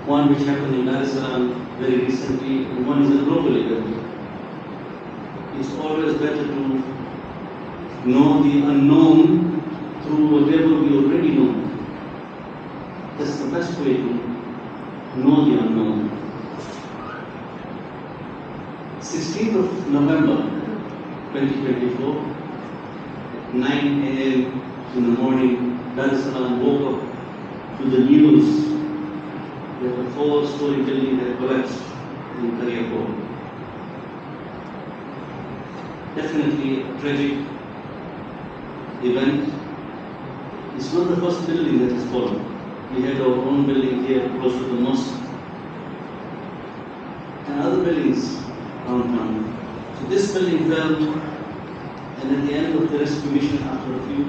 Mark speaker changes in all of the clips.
Speaker 1: one which happened in Dar es Salaam very recently, and one is a global event. It's always better to know the unknown through whatever we already know. That's the best way to know the unknown. 16th of November 2024, 9 a.m. in the morning, Dar es Salaam woke up to the news that a 4-story building had collapsed in Kariapur. Definitely a tragic event. It's not the first building that has fallen. We had our own building here close to the mosque and other buildings around town. So this building fell, and at the end of the rescue mission, after a few,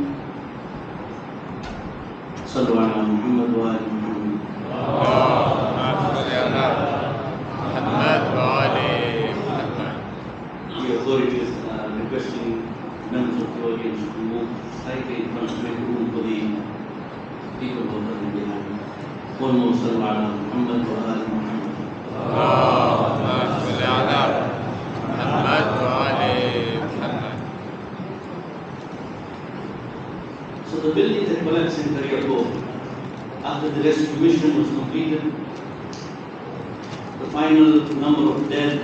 Speaker 1: Sallu ala Muhammad wa ali Muhammad. The authorities are requesting members of the audience to move slightly in front to make room for the people who are running behind. One more Sallu ala Muhammad wa ali Muhammad. So the building that collapsed in Kariapur, after the rescue mission was completed, the final number of dead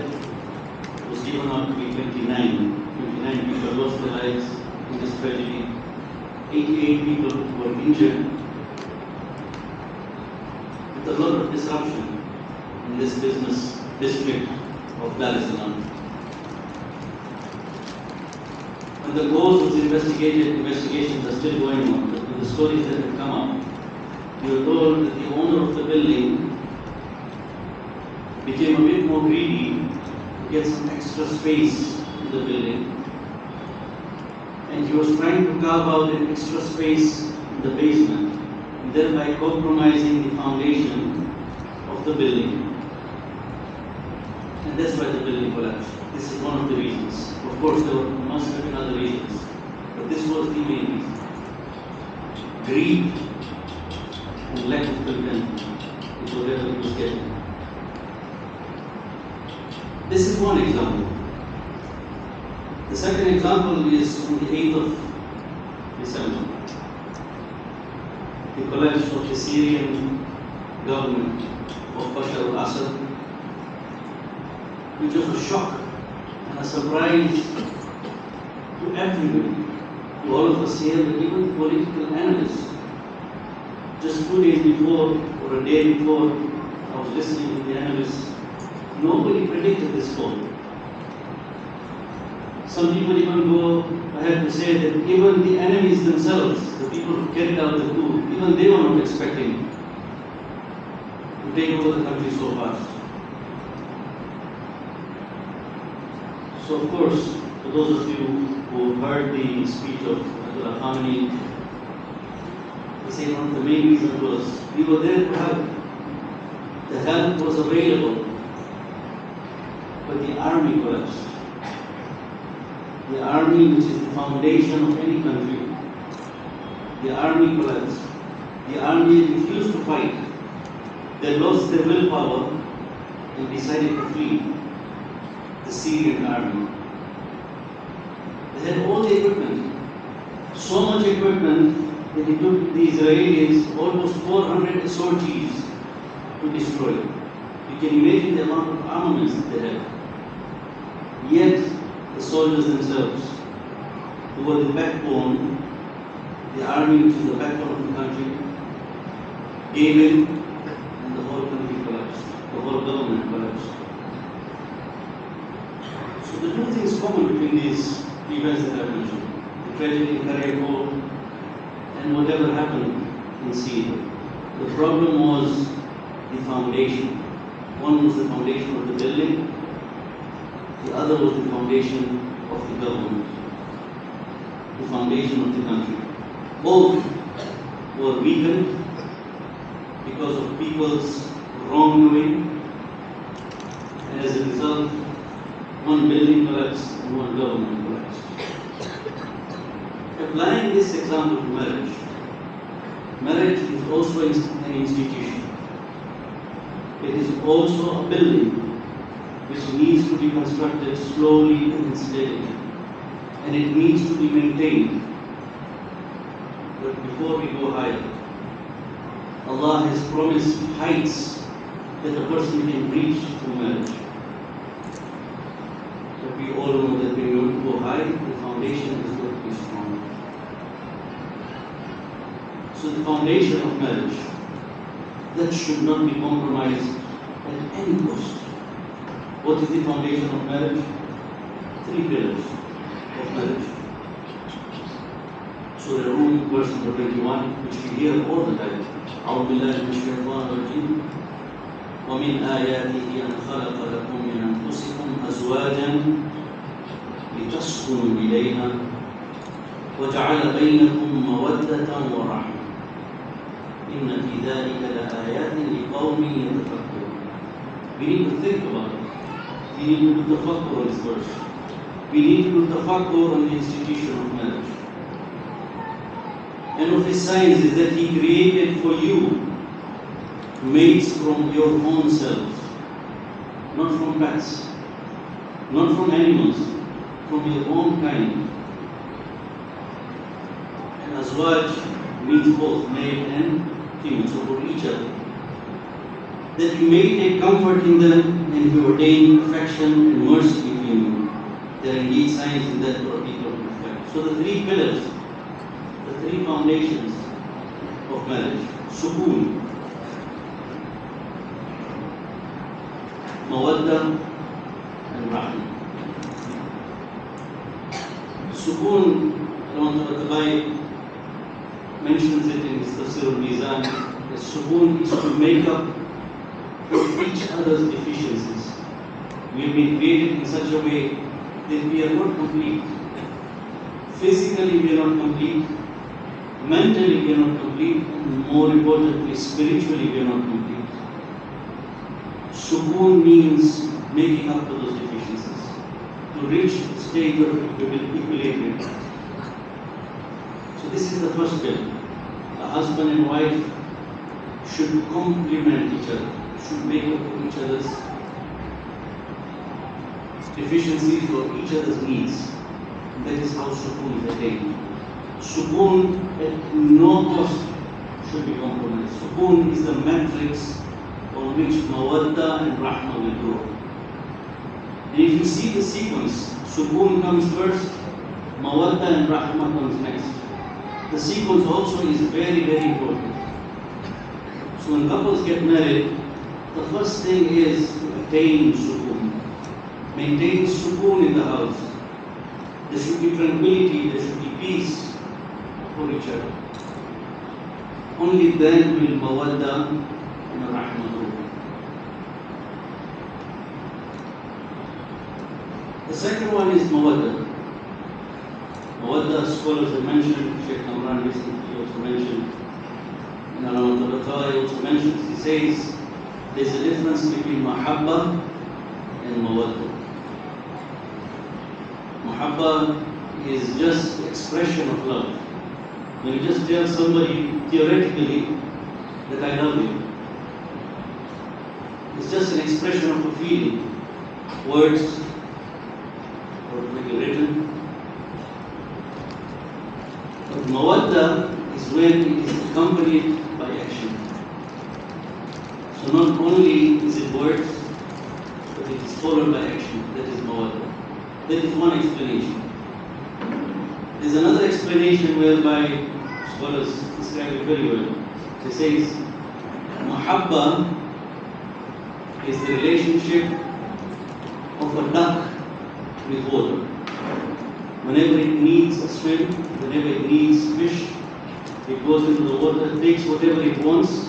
Speaker 1: was given out to be 29. 29 people lost their lives in this tragedy. 88 people were injured. With a lot of disruption in this business district of Dar es Salaam. And the cause of the investigations are still going on. The stories that have come up, we were told that the owner of the building became a bit more greedy to get some extra space in the building, and he was trying to carve out an extra space in the basement, and thereby compromising the foundation of the building. And that's why the building collapsed. This is one of the reasons. Of course, there must have been other reasons, but this was the main reason. Greed and lack of content is whatever he was getting. This is one example. The second example is on the 8th of December. The collapse of the Syrian government of Bashar al-Assad, which was a shock and a surprise to everyone, to all of us here, but even political analysts. Just 2 days before, or a day before, I was listening to the analysts. Nobody predicted this fall. Some people even go ahead to say that even the enemies themselves, the people who carried out the coup, even they were not expecting to take over the country so fast. So of course, for those of you who heard the speech of Ayatollah Khamenei, he said one of the main reasons was we were there to help. The help was available, but the army collapsed. The army, which is the foundation of any country, the army collapsed. The army refused to fight. They lost their willpower and decided to flee. The Syrian army. They had all the equipment, so much equipment that it took the Israelis almost 400 sorties to destroy it. You can imagine the amount of armaments that they had. Yet, the soldiers themselves, who were the backbone, the army, which is the backbone of the country, gave in, and the whole country collapsed. The whole government collapsed. So the two things common between these events that I mentioned, the tragedy in Kariapur and whatever happened in Syria. The problem was the foundation. One was the foundation of the building, the other was the foundation of the government, the foundation of the country. Both were weakened because of people's wrongdoing, and as a result, one building collapsed and one government collapsed. Applying this example to marriage, marriage is also an institution. It is also a building which needs to be constructed slowly and steadily, and it needs to be maintained. But before we go higher, Allah has promised heights that a person can reach through marriage. But we all know that when you go high, the foundation is going to be strong. So the foundation of marriage, that should not be compromised at any cost. What is the foundation of marriage? 3 pillars of marriage. Surah Rum, verse number 21, which we hear all the time. أعوذ بالله من الشيطان الرجيم ومن آياته أن خلق لكم من أنفسكم أزواجا لتسكنوا إليها وجعل بينكم مودة ورحمة إن في ذلك لآيات لقوم يتفكرون. We need to think about it. We need to do tafakkur on this verse. We need to do tafakkur on the institution of marriage. And of his signs is that he created for you mates from your own self, not from pets, not from animals, from your own kind. And azwaj means both male and female, so for each other. That you may take comfort in them and you ordain affection and mercy between you. There are indeed signs in that for people to reflect. So the 3 pillars, the 3 foundations of marriage: sukoon, mawadda, and rahmah. Sukoon, Imam Tabatabai mentions it in his Tafsir al-Mizan, that sukoon is to make up for each other's deficiencies. We have been created in such a way that we are not complete. Physically we are not complete, mentally we are not complete, and more importantly, spiritually we are not complete. Sukoon means making up for those deficiencies, to reach the state of equilibrium. So this is the first pillar. A husband and wife should complement each other, should make up for each other's deficiencies or each other's needs. That is how sukoon is attained. Sukoon at no cost should be compromised. Sukoon is the matrix on which mawadda and rahmah will grow. And if you see the sequence, sukoon comes first, mawadda and rahmah comes next. The sequence also is very, very important. So when couples get married, the first thing is to attain sukoon. Maintain sukoon in the house. There should be tranquility, there should be peace for each other. Only then will mawadda and rahmah grow. The second one is mawadda. Mawadda, scholars have mentioned, Sheikh Amran recently also mentioned, and Imam Tabatabai also mentions, he says there's a difference between mahabba and mawadda. Mahabba is just expression of love. When you just tell somebody theoretically that I love you, it's just an expression of a feeling, words or maybe written. But mawadda is when it is accompanied by action. So not only is it words, but it is followed by action. That is mawadda. That is one explanation. There is another explanation whereby scholars describe it very well. They say mahabba is the relationship of a duck with water. Whenever it needs a swim, whenever it needs fish, it goes into the water, takes whatever it wants,